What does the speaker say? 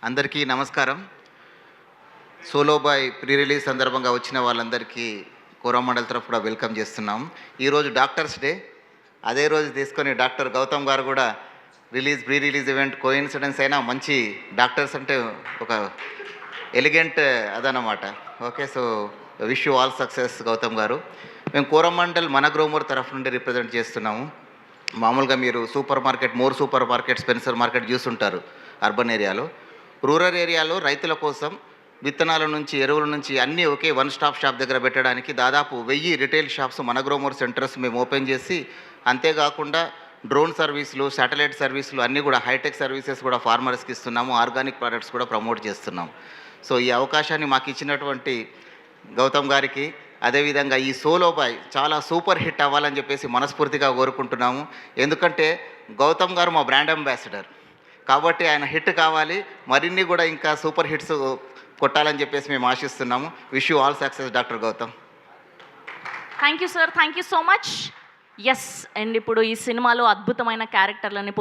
అందరికీ నమస్కారం. Solo bye pre release సందర్భంగా వచ్చిన వాళ్ళందరికీ కోరమండల్ తరఫు కూడా వెల్కమ్ చేస్తున్నాం. ఈరోజు డాక్టర్స్ డే. అదే రోజు తీసుకొని డాక్టర్ గౌతమ్ గారు కూడా ప్రీ రిలీజ్ ఈవెంట్ కోయిన్సిడెన్స్ అయినా మంచి డాక్టర్స్ అంటే ఒక ఎలిగెంట్ అదనమాట. Okay, so wish you all success Gautam garu. మేము కోరమండల్ మన గ్రోమర్ తరఫు నుండి రిప్రజెంట్ చేస్తున్నాము. మామూలుగా మీరు more super market, Spencer market చూస్తుంటారు అర్బన్ ఏరియాలో. రూరల్ ఏరియాలో రైతుల కోసం విత్తనాల నుంచి ఎరువుల నుంచి అన్నీ ఒకే వన్ స్టాప్ షాప్ దగ్గర పెట్టడానికి దాదాపు 1000 రిటైల్ షాప్స్ మన గ్రోమర్ సెంటర్స్ మేము ఓపెన్ చేసి, అంతేకాకుండా డ్రోన్ సర్వీసులు, శాటిలైట్ సర్వీసులు అన్నీ కూడా హైటెక్ సర్వీసెస్ కూడా ఫార్మర్స్కి ఇస్తున్నాము. ఆర్గానిక్ ప్రోడక్ట్స్ కూడా ప్రమోట్ చేస్తున్నాం. సో ఈ అవకాశాన్ని మాకు ఇచ్చినటువంటి గౌతమ్ గారికి, అదేవిధంగా ఈ సోలో బాయ్ చాలా సూపర్ హిట్ అవ్వాలని చెప్పేసి మనస్ఫూర్తిగా కోరుకుంటున్నాము. ఎందుకంటే గౌతమ్ గారు మా బ్రాండ్ అంబాసిడర్ కాబట్టి ఆయన హిట్ కావాలి, మరిన్ని కూడా ఇంకా సూపర్ హిట్స్ కొట్టాలని చెప్పేసి మేము ఆశిస్తున్నాము. Wish you all success doctor Gautam. Thank you sir, thank you so much. Yes, and ఇప్పుడు ఈ సినిమాలో అద్భుతమైన క్యారెక్టర్లని